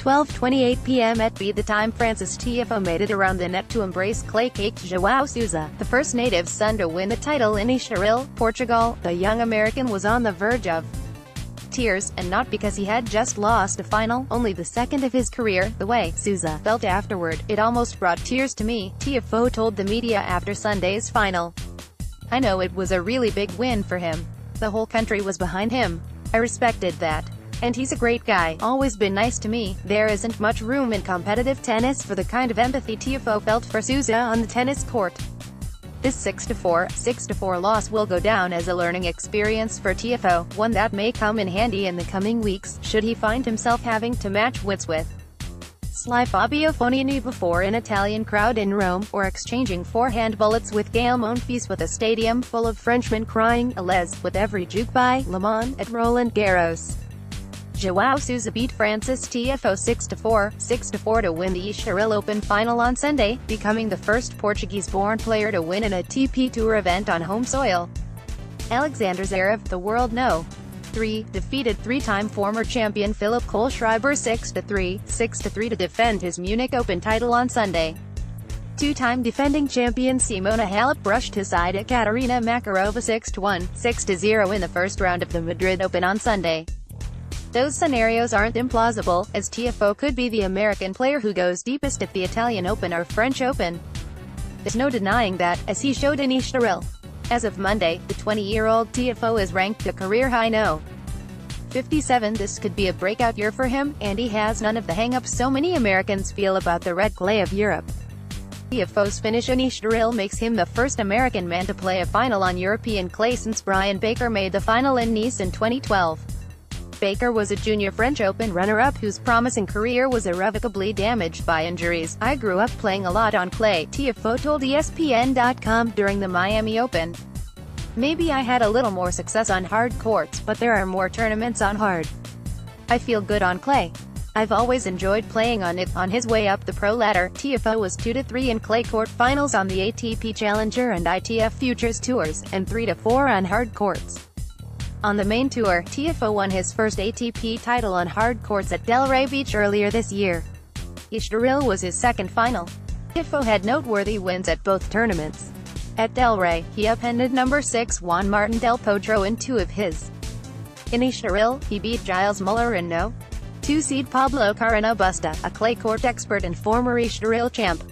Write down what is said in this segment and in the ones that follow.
12:28 p.m. ETBy. The time Frances Tiafoe made it around the net to embrace clay-caked Joao Sousa, the first native son to win the title in Estoril, Portugal. The young American was on the verge of tears, and not because he had just lost a final, only the second of his career. The way Sousa felt afterward, "It almost brought tears to me," Tiafoe told the media after Sunday's final. "I know it was a really big win for him. The whole country was behind him. I respected that. And he's a great guy, always been nice to me." There isn't much room in competitive tennis for the kind of empathy Tiafoe felt for Sousa on the tennis court. This 6-4 loss will go down as a learning experience for Tiafoe, one that may come in handy in the coming weeks, should he find himself having to match wits with Tiafoe Fonini before an Italian crowd in Rome, or exchanging forehand bullets with Gael Monfils with a stadium full of Frenchmen crying "Allez" with every ETBy Le Mans at Roland Garros. Joao Sousa beat Frances Tiafoe 6-4 to win the Estoril Open final on Sunday, becoming the first Portuguese-born player to win an ATP Tour event on home soil. Alexander Zverev, the World No. 3, defeated three-time former champion Philipp Kohlschreiber 6-3 to defend his Munich Open title on Sunday. Two-time defending champion Simona Halep brushed aside Ekaterina Makarova 6-1, 6-0 in the first round of the Madrid Open on Sunday. Those scenarios aren't implausible, as Tiafoe could be the American player who goes deepest at the Italian Open or French Open. There's no denying that, as he showed in Estoril. As of Monday, the 20-year-old Tiafoe is ranked a career-high No. 57. This could be a breakout year for him, and he has none of the hang-ups so many Americans feel about the red clay of Europe. Tiafoe's finish in Estoril makes him the first American man to play a final on European clay since Brian Baker made the final in Nice in 2012. Baker was a junior French Open runner-up whose promising career was irrevocably damaged by injuries. "I grew up playing a lot on clay," Tiafoe told ESPN.com during the Miami Open. "Maybe I had a little more success on hard courts, but there are more tournaments on hard. I feel good on clay. I've always enjoyed playing on it." On his way up the pro ladder, Tiafoe was 2-3 in clay court finals on the ATP Challenger and ITF Futures Tours, and 3-4 on hard courts. On the main tour, Tiafoe won his first ATP title on hard courts at Delray Beach earlier this year. Estoril was his second final. Tiafoe had noteworthy wins at both tournaments. At Delray, he upended number 6 Juan Martín del Potro in two of his. In Estoril, he beat Gilles Muller and No. 2 seed Pablo Carreño Busta, a clay court expert and former Estoril champ.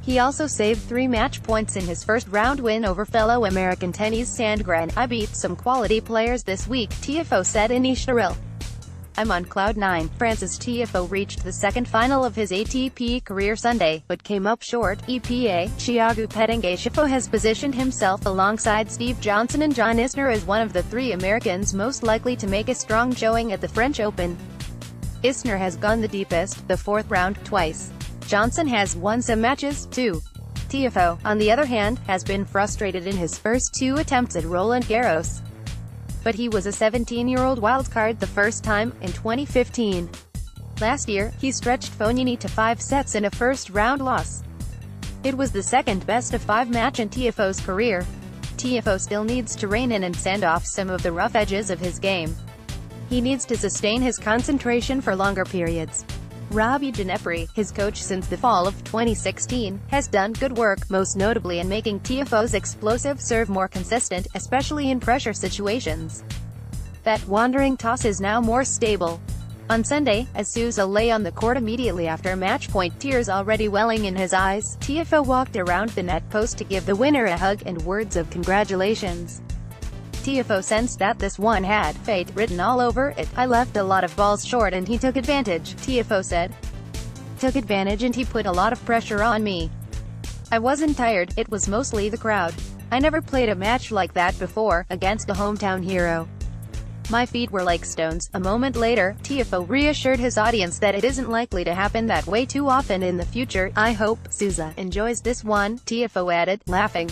He also saved 3 match points in his first-round win over fellow American tennis Sandgren. "I beat some quality players this week," Tiafoe said in Estoril. "I'm on cloud 9. Frances Tiafoe reached the second final of his ATP career Sunday, but came up short. EPA, Thiago Tiafoe has positioned himself alongside Steve Johnson and John Isner as one of the 3 Americans most likely to make a strong showing at the French Open. Isner has gone the deepest, the 4th round, twice. Johnson has won some matches, too." Tiafoe, on the other hand, has been frustrated in his first 2 attempts at Roland Garros. But he was a 17-year-old wildcard the first time, in 2015. Last year, he stretched Fonini to 5 sets in a first-round loss. It was the second best of 5 match in Tiafoe's career. Tiafoe still needs to rein in and sand off some of the rough edges of his game. He needs to sustain his concentration for longer periods. Robbie Ginepri, his coach since the fall of 2016, has done good work, most notably in making Tiafoe's explosive serve more consistent, especially in pressure situations. That wandering toss is now more stable. On Sunday, as Sousa lay on the court immediately after match point, tears already welling in his eyes, Tiafoe walked around the net post to give the winner a hug and words of congratulations. Tiafoe sensed that this one had fate written all over it. "I left a lot of balls short and he took advantage," Tiafoe said. "Took advantage and he put a lot of pressure on me. I wasn't tired, it was mostly the crowd. I never played a match like that before, against a hometown hero. My feet were like stones." A moment later, Tiafoe reassured his audience that it isn't likely to happen that way too often in the future. "I hope Sousa enjoys this one," Tiafoe added, laughing.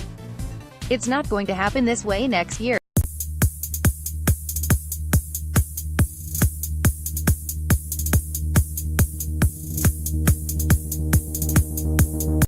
"It's not going to happen this way next year."